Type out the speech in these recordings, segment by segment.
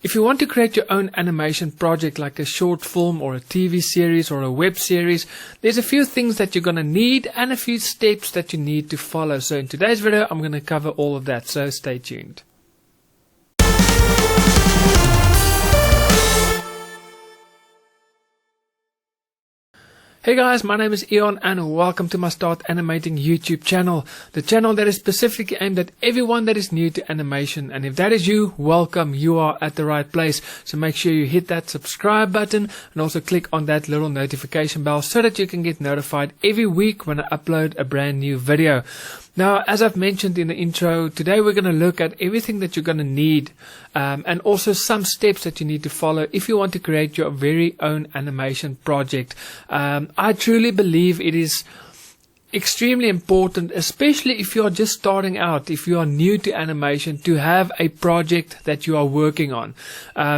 If you want to create your own animation project like a short film or a TV series or a web series, there's a few things that you're going to need and a few steps that you need to follow. So in today's video, I'm going to cover all of that, so stay tuned. Hey guys, my name is Eon and welcome to my Start Animating YouTube channel, the channel that is specifically aimed at everyone that is new to animation. And if that is you, welcome, you are at the right place. So make sure you hit that subscribe button and also click on that little notification bell so that you can get notified every week when I upload a brand new video. Now, as I've mentioned in the intro, today we're going to look at everything that you're going to need and also some steps that you need to follow if you want to create your very own animation project. I truly believe it is extremely important, especially if you are just starting out, if you are new to animation, to have a project that you are working on,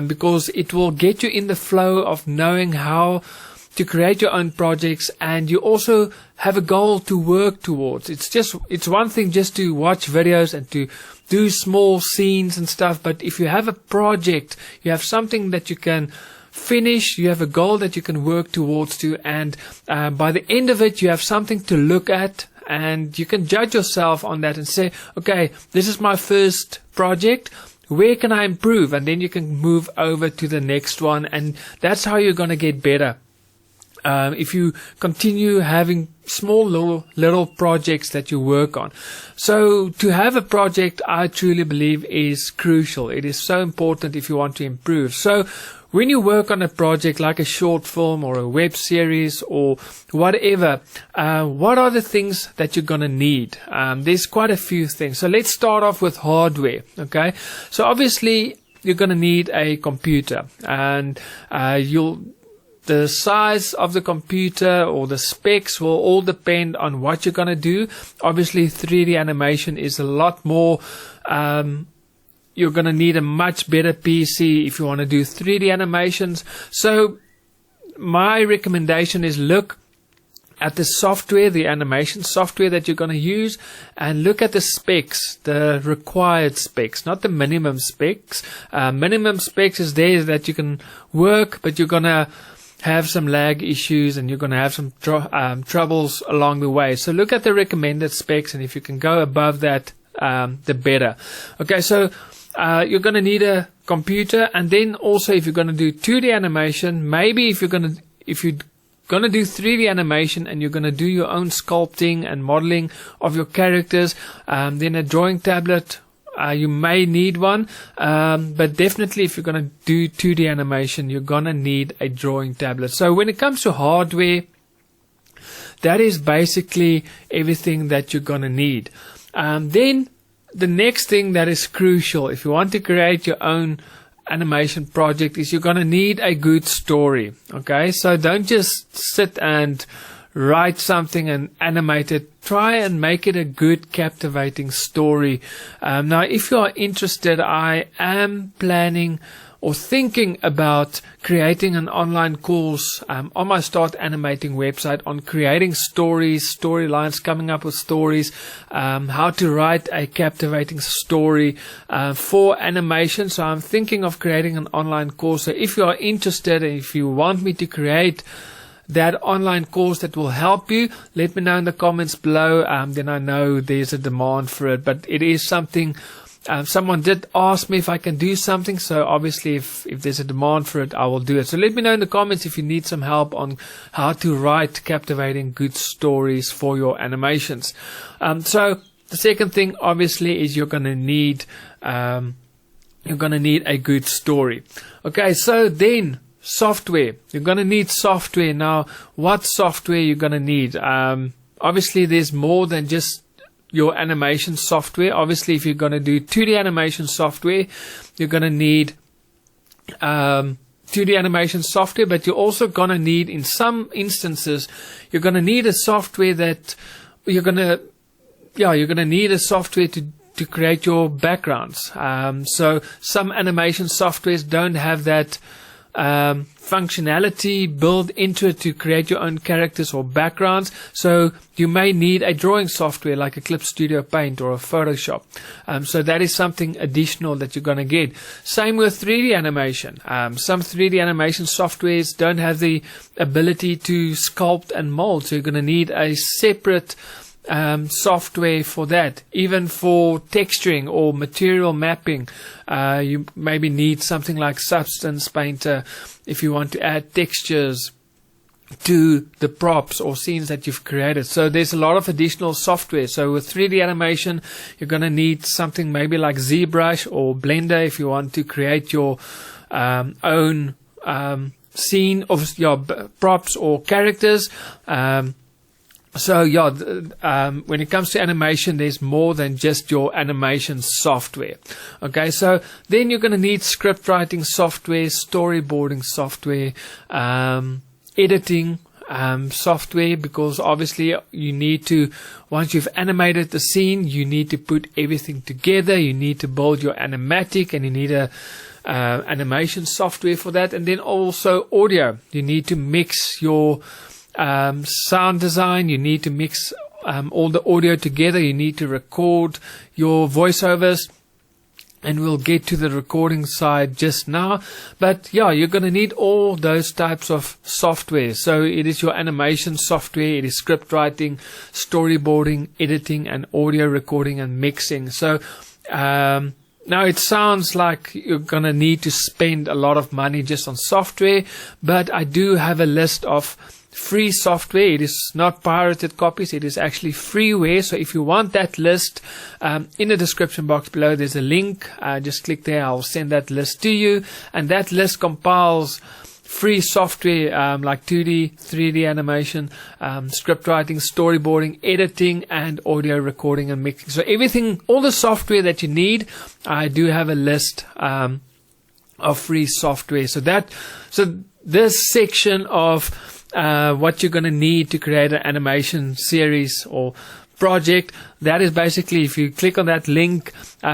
because it will get you in the flow of knowing how to create your own projects, and you also have a goal to work towards. It's one thing just to watch videos and to do small scenes and stuff, but if you have a project, you have something that you can finish, you have a goal that you can work towards to, and by the end of it you have something to look at and you can judge yourself on that and say, okay, this is my first project, where can I improve? And then you can move over to the next one, and that's how you're going to get better. If you continue having small little projects that you work on. So to have a project, I truly believe, is crucial. It is so important if you want to improve. So when you work on a project like a short film or a web series or whatever, what are the things that you're going to need? There's quite a few things. So let's start off with hardware. Okay. So obviously you're going to need a computer, and the size of the computer or the specs will all depend on what you're going to do. Obviously 3D animation is a lot more, you're going to need a much better PC if you want to do 3D animations. So my recommendation is look at the software, the animation software that you're going to use, and look at the specs, the required specs, not the minimum specs. Minimum specs is there that you can work, but you're going to have some lag issues and you're going to have some troubles along the way. So look at the recommended specs, and if you can go above that, the better. Okay, so you're going to need a computer, and then also if you're going to do 2D animation, maybe if you're going to do 3D animation and you're going to do your own sculpting and modeling of your characters, then a drawing tablet, you may need one, but definitely if you're going to do 2D animation, you're going to need a drawing tablet. So when it comes to hardware, that is basically everything that you're going to need. Then the next thing that is crucial if you want to create your own animation project is you're going to need a good story. Okay, so don't just sit and write something and animate it. Try and make it a good, captivating story. Now, if you are interested, I am planning or thinking about creating an online course on my Start Animating website on creating stories, storylines, coming up with stories, how to write a captivating story for animation. So I'm thinking of creating an online course. So if you are interested and if you want me to create that online course that will help you, let me know in the comments below. Then I know there's a demand for it, but it is something, someone did ask me if I can do something, so obviously if there's a demand for it, I will do it. So let me know in the comments if you need some help on how to write captivating good stories for your animations. So the second thing obviously is you're going to need a good story. Okay, so then software. You're going to need software. Now, what software you're going to need? Obviously, there's more than just your animation software. Obviously, if you're going to do 2D animation software, you're going to need 2D animation software, but you're also going to need, in some instances, you're going to need a software that you're going to need a software to create your backgrounds. So some animation softwares don't have that functionality built into it to create your own characters or backgrounds. So you may need a drawing software like Eclipse Studio Paint or a Photoshop. So that is something additional that you're going to get. Same with 3D animation. Some 3D animation softwares don't have the ability to sculpt and mold, so you're going to need a separate software for that. Even for texturing or material mapping, you maybe need something like Substance Painter if you want to add textures to the props or scenes that you've created. So there's a lot of additional software. So with 3D animation, you're going to need something maybe like ZBrush or Blender if you want to create your own scene of your props or characters. So yeah, when it comes to animation, there's more than just your animation software. Okay, so then you're going to need script writing software, storyboarding software, editing software, because obviously you need to, once you've animated the scene, you need to put everything together. You need to build your animatic, and you need a animation software for that. And then also audio. You need to mix your sound design. You need to mix all the audio together. You need to record your voiceovers, and we'll get to the recording side just now. But yeah, you're going to need all those types of software. So it is your animation software, it is script writing, storyboarding, editing, and audio recording and mixing. So now it sounds like you're going to need to spend a lot of money just on software, but I do have a list of free software. It is not pirated copies, it is actually freeware. So if you want that list, in the description box below there's a link. Just click there, I'll send that list to you, and that list compiles free software like 2D, 3D animation, script writing, storyboarding, editing, and audio recording and mixing. So everything, all the software that you need, I do have a list of free software. So this section of what you're going to need to create an animation series or project, that is basically, if you click on that link,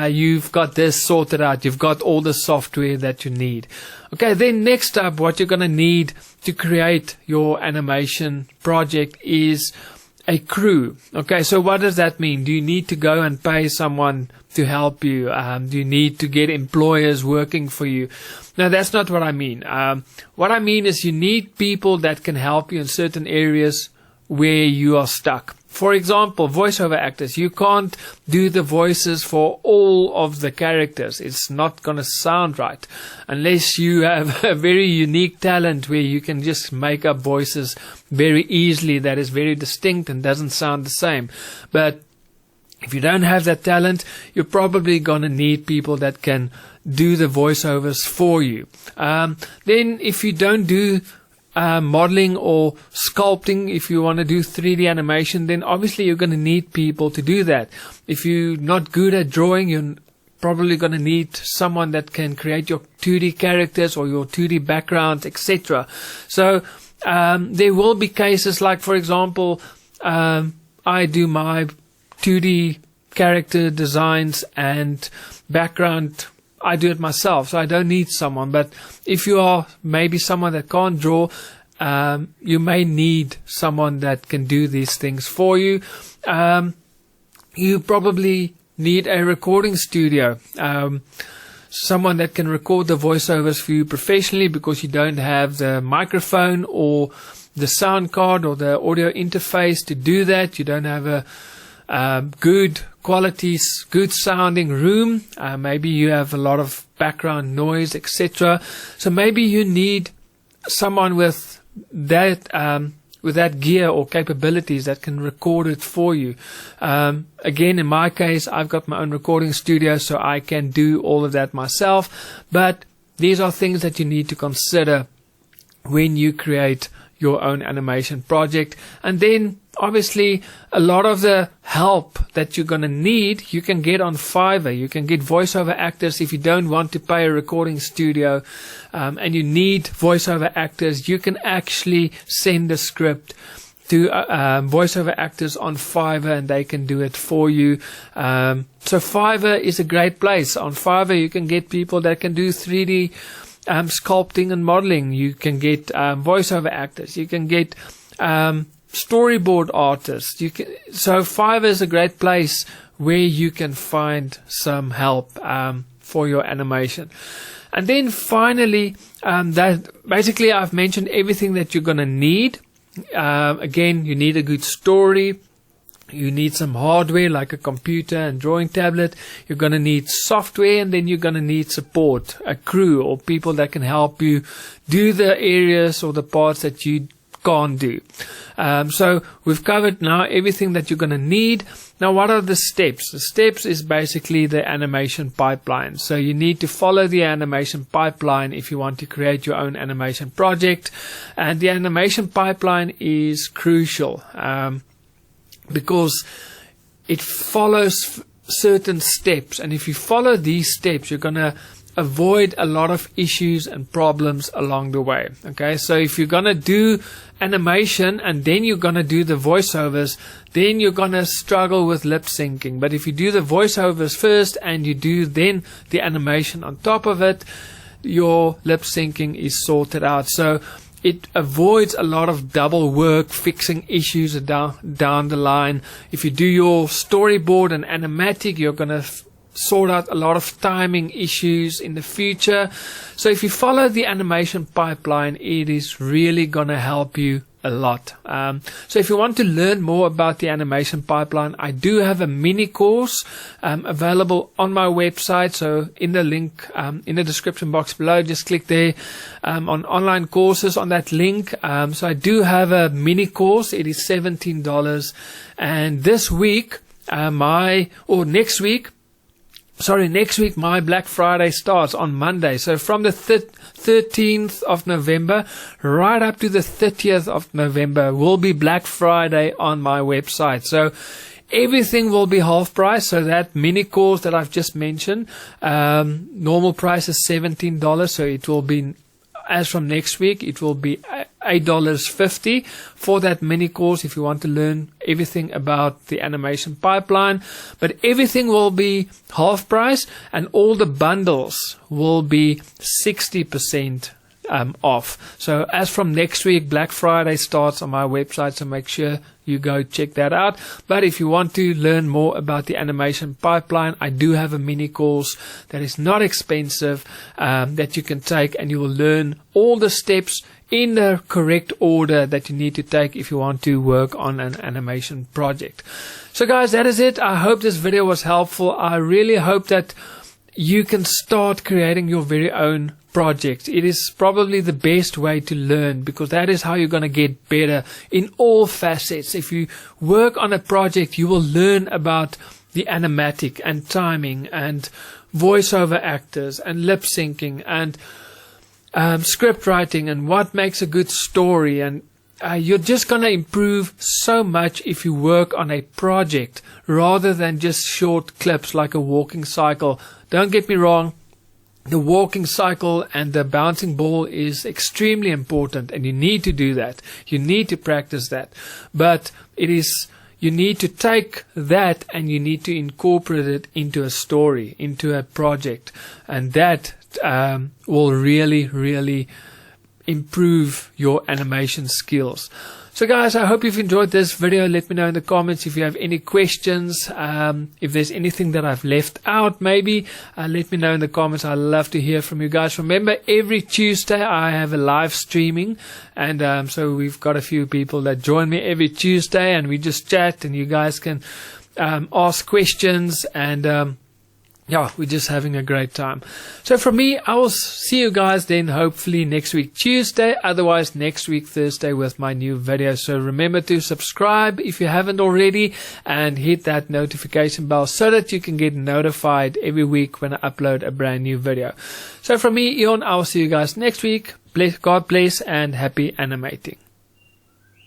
you've got this sorted out. You've got all the software that you need. Okay, then next up, what you're going to need to create your animation project is a crew. Okay, so what does that mean? Do you need to go and pay someone to help you? Do you need to get employers working for you? No, that's not what I mean. What I mean is you need people that can help you in certain areas where you are stuck. For example, voiceover actors. You can't do the voices for all of the characters. It's not going to sound right unless you have a very unique talent where you can just make up voices very easily that is very distinct and doesn't sound the same. But if you don't have that talent, you're probably going to need people that can do the voiceovers for you. Then if you don't do modeling or sculpting, if you want to do 3D animation, then obviously you're going to need people to do that. If you're not good at drawing, you're probably going to need someone that can create your 2D characters or your 2D backgrounds, etc. So there will be cases like, for example, I do my 2D character designs and background, I do it myself, so I don't need someone. But if you are maybe someone that can't draw, you may need someone that can do these things for you. You probably need a recording studio, someone that can record the voiceovers for you professionally, because you don't have the microphone or the sound card or the audio interface to do that. You don't have a good quality, good sounding room. Maybe you have a lot of background noise, etc. So maybe you need someone with that gear or capabilities that can record it for you. Again, in my case, I've got my own recording studio, so I can do all of that myself. But these are things that you need to consider when you create your own animation project. And then obviously a lot of the help that you're going to need, you can get on Fiverr. You can get voiceover actors if you don't want to pay a recording studio, and you need voiceover actors. You can actually send a script to voiceover actors on Fiverr, and they can do it for you. So Fiverr is a great place. On Fiverr you can get people that can do 3D sculpting and modeling. You can get voiceover actors. You can get storyboard artists. So Fiverr is a great place where you can find some help for your animation. And then finally, that basically I've mentioned everything that you're going to need. Again, you need a good story. You need some hardware like a computer and drawing tablet. You're going to need software, and then you're going to need support, a crew or people that can help you do the areas or the parts that you can't do. So we've covered now everything that you're going to need. Now, what are the steps? The steps is basically the animation pipeline. So you need to follow the animation pipeline if you want to create your own animation project. And the animation pipeline is crucial because it follows certain steps. And if you follow these steps, you're going to avoid a lot of issues and problems along the way. Okay, so if you're going to do animation and then you're going to do the voiceovers, then you're going to struggle with lip syncing. But if you do the voiceovers first and you do then the animation on top of it, your lip syncing is sorted out. So it avoids a lot of double work, fixing issues down the line. If you do your storyboard and animatic, you're going to sort out a lot of timing issues in the future. So if you follow the animation pipeline, it is really going to help you a lot. So if you want to learn more about the animation pipeline, I do have a mini course available on my website. So in the link in the description box below, just click there on online courses on that link. So I do have a mini course. It is $17. And this week, next week, my Black Friday starts on Monday. So from the 13th of November right up to the 30th of November will be Black Friday on my website. So everything will be half price. So that mini course that I've just mentioned, normal price is $17. So it will be, as from next week, it will be $8.50 for that mini course if you want to learn everything about the animation pipeline. But everything will be half price, and all the bundles will be 60% off. So as from next week, Black Friday starts on my website, so make sure you go check that out. But if you want to learn more about the animation pipeline, I do have a mini course that is not expensive that you can take, and you will learn all the steps in the correct order that you need to take if you want to work on an animation project. So guys, that is it. I hope this video was helpful. I really hope that you can start creating your very own project. It is probably the best way to learn, because that is how you're going to get better in all facets. If you work on a project, you will learn about the animatic and timing and voiceover actors and lip syncing and script writing and what makes a good story. And you're just going to improve so much if you work on a project rather than just short clips like a walking cycle. Don't get me wrong, the walking cycle and the bouncing ball is extremely important, and you need to do that. You need to practice that. But you need to take that and you need to incorporate it into a story, into a project, and that will really, really improve your animation skills. So guys, I hope you've enjoyed this video. Let me know in the comments if you have any questions. If there's anything that I've left out, maybe let me know in the comments. I love to hear from you guys. Remember, every Tuesday I have a live streaming, and so we've got a few people that join me every Tuesday, and we just chat, and you guys can ask questions, and yeah, we're just having a great time. So from me, I will see you guys then hopefully next week Tuesday, otherwise next week Thursday with my new video. So remember to subscribe if you haven't already, and hit that notification bell so that you can get notified every week when I upload a brand new video. So from me, Ion, I will see you guys next week. God bless and happy animating.